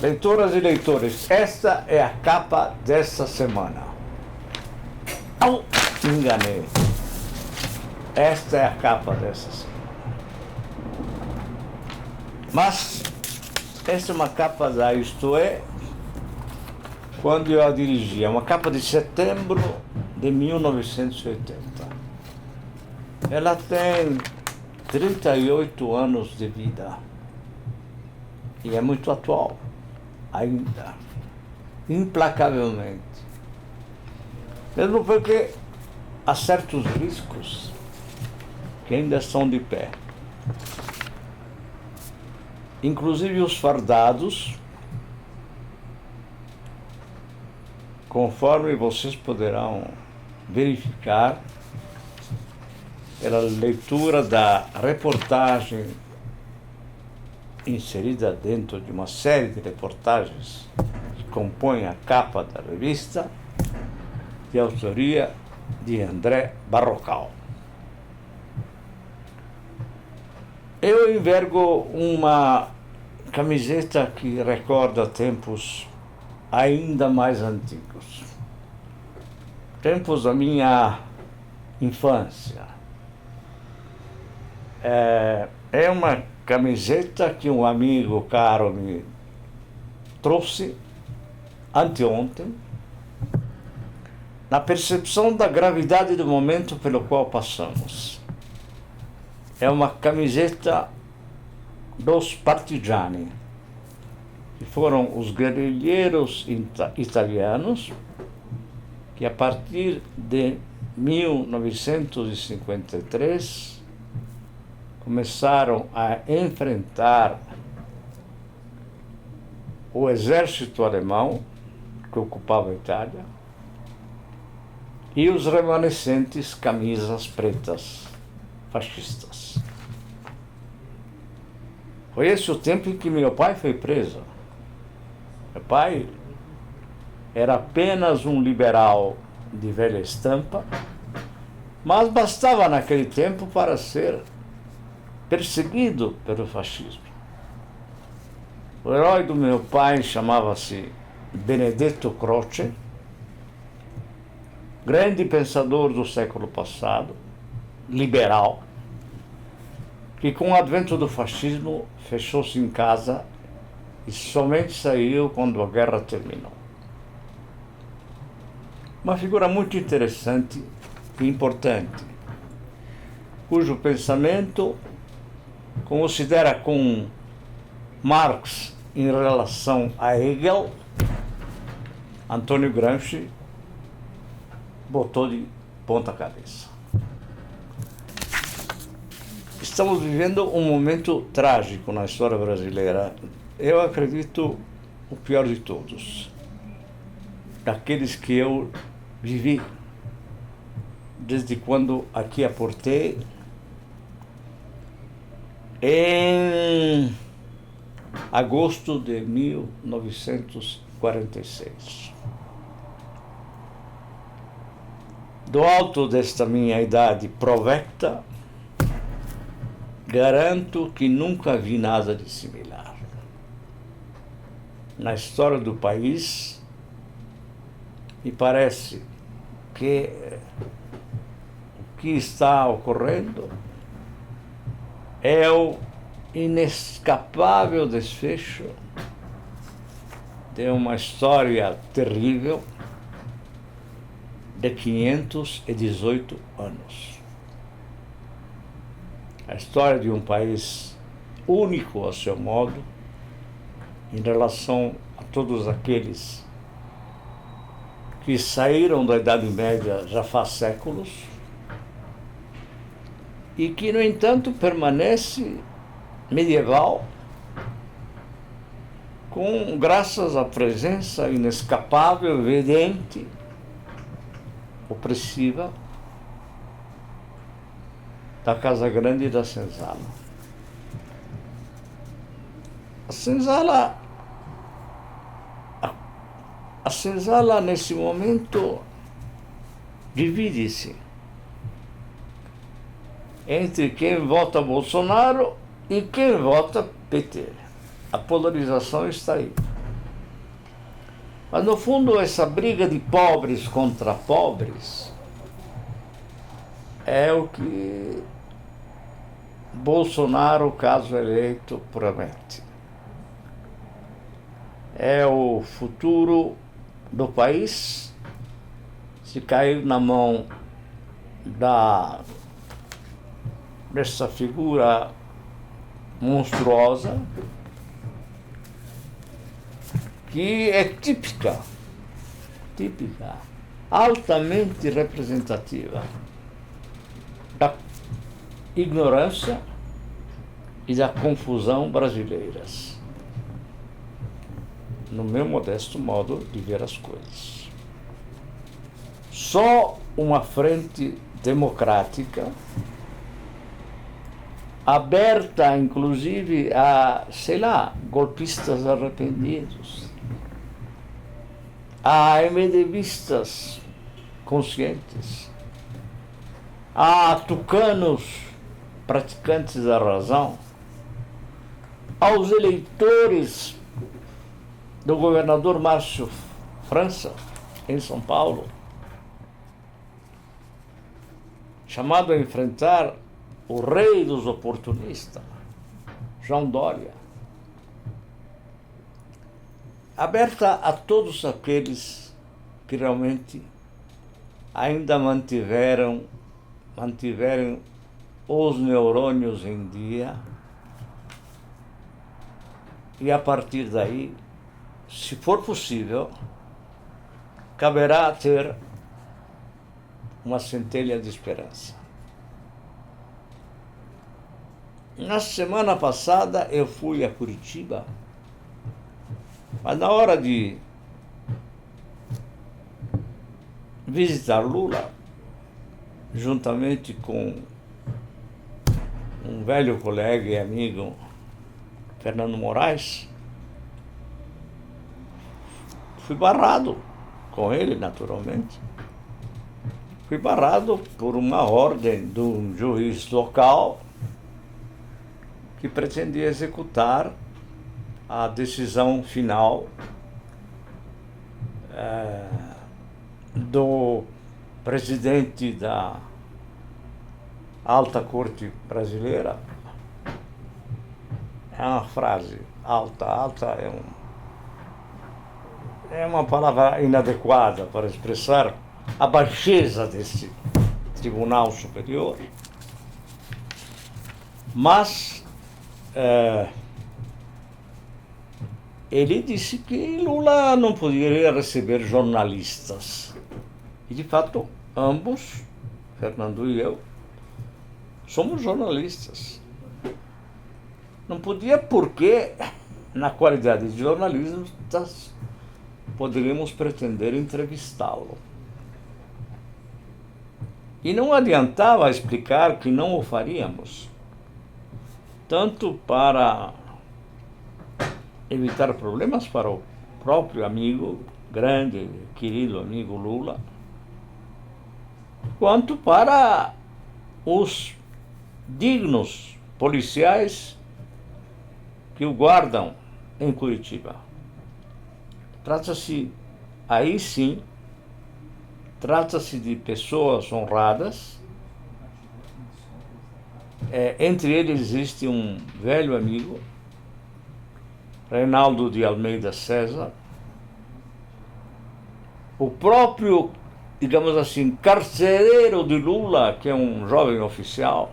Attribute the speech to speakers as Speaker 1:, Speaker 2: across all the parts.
Speaker 1: Leitoras e leitores, esta é a capa desta semana. Au, me enganei. Esta é a capa desta semana. Mas esta é uma capa da Isto É, quando eu a dirigi. É uma capa de setembro de 1980. Ela tem 38 anos de vida. E é muito atual. Ainda, implacavelmente. Mesmo porque há certos riscos que ainda estão de pé. Inclusive os fardados, conforme vocês poderão verificar pela leitura da reportagem inserida dentro de uma série de reportagens que compõem a capa da revista, de autoria de André Barrocal. Eu envergo uma camiseta que recorda tempos ainda mais antigos, tempos da minha infância. É uma camiseta que um amigo caro me trouxe anteontem, na percepção da gravidade do momento pelo qual passamos. É uma camiseta dos partigiani, que foram os guerrilheiros italianos que a partir de 1953 começaram a enfrentar o exército alemão que ocupava a Itália e os remanescentes camisas pretas fascistas. Foi esse o tempo em que meu pai foi preso. Meu pai era apenas um liberal de velha estampa, mas bastava naquele tempo para ser perseguido pelo fascismo. O herói do meu pai chamava-se Benedetto Croce, grande pensador do século passado, liberal, que com o advento do fascismo fechou-se em casa e somente saiu quando a guerra terminou. Uma figura muito interessante e importante, cujo pensamento considera com Marx em relação a Hegel, Antônio Gramsci botou de ponta cabeça. Estamos vivendo um momento trágico na história brasileira. Eu acredito o pior de todos, daqueles que eu vivi desde quando aqui aportei em agosto de 1946. Do alto desta minha idade provecta, garanto que nunca vi nada de similar. Na história do país, me parece que o que está ocorrendo é o inescapável desfecho de uma história terrível de 518 anos. A história de um país único a seu modo, em relação a todos aqueles que saíram da Idade Média já faz séculos e que, no entanto, permanece medieval, graças à presença inescapável, evidente, opressiva da Casa Grande e da Senzala. A Senzala, nesse momento, divide-se entre quem vota Bolsonaro e quem vota PT. A polarização está aí. Mas, no fundo, essa briga de pobres contra pobres é o que Bolsonaro, caso eleito, promete. É o futuro do país se cair na mão dessa figura monstruosa que é típica, altamente representativa da ignorância e da confusão brasileiras, no meu modesto modo de ver as coisas. Só uma frente democrática, aberta inclusive a, golpistas arrependidos, a MDBistas conscientes, a tucanos praticantes da razão, aos eleitores do governador Márcio França, em São Paulo, chamado a enfrentar o rei dos oportunistas, João Dória, aberta a todos aqueles que realmente ainda mantiveram os neurônios em dia, e a partir daí, se for possível, caberá ter uma centelha de esperança. Na semana passada eu fui a Curitiba, mas na hora de visitar Lula, juntamente com um velho colega e amigo, Fernando Moraes, fui barrado com ele, naturalmente. Fui barrado por uma ordem de um juiz local que pretendia executar a decisão final do presidente da Alta Corte Brasileira. É uma frase, alta é uma palavra inadequada para expressar a baixeza desse Tribunal Superior, mas ele disse que Lula não poderia receber jornalistas. E, de fato, ambos, Fernando e eu, somos jornalistas. Não podia porque, na qualidade de jornalistas, poderíamos pretender entrevistá-lo. E não adiantava explicar que não o faríamos, tanto para evitar problemas para o próprio amigo, grande, querido amigo Lula, quanto para os dignos policiais que o guardam em Curitiba. Trata-se, aí sim, de pessoas honradas. Entre eles existe um velho amigo, Reinaldo de Almeida César, o próprio, digamos assim, carcereiro de Lula, que é um jovem oficial.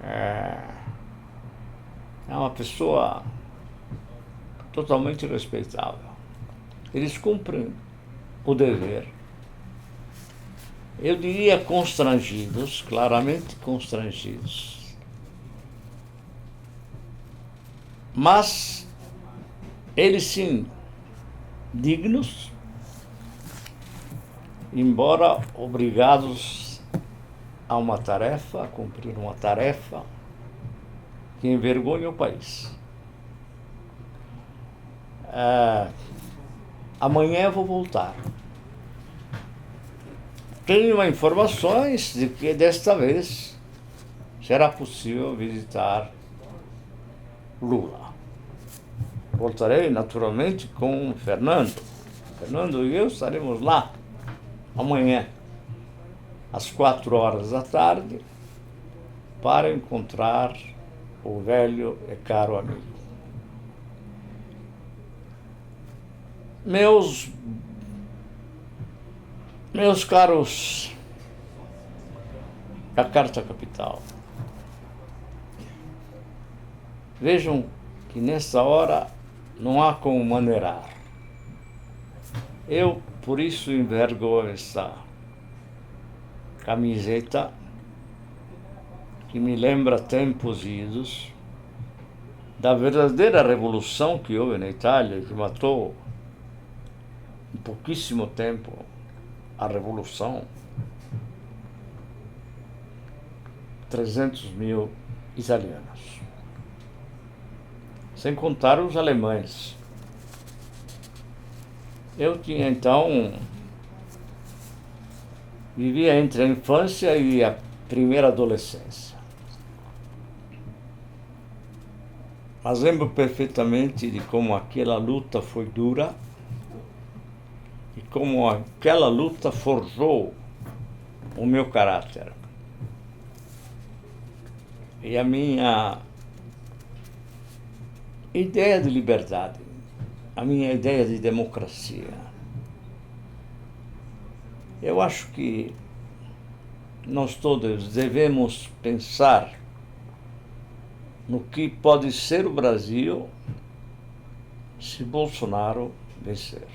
Speaker 1: É uma pessoa totalmente respeitável. Eles cumprem o dever. Eu diria constrangidos, claramente constrangidos. Mas eles sim, dignos, embora obrigados a cumprir uma tarefa que envergonha o país. Amanhã eu vou voltar. Tenho informações de que desta vez será possível visitar Lula. voltarei naturalmente com o Fernando. Fernando e eu estaremos lá amanhã, às 4 horas da tarde, para encontrar o velho e caro amigo. Meus caros da Carta Capital, vejam que nessa hora não há como maneirar. Eu, por isso, envergo essa camiseta que me lembra tempos idos da verdadeira revolução que houve na Itália, que matou em pouquíssimo tempo a revolução 300 mil italianos, sem contar os alemães. Eu tinha então, vivia entre a infância e a primeira adolescência. Mas lembro perfeitamente de como aquela luta foi dura e como aquela luta forjou o meu caráter e a minha ideia de liberdade, a minha ideia de democracia. Eu acho que nós todos devemos pensar no que pode ser o Brasil se Bolsonaro vencer.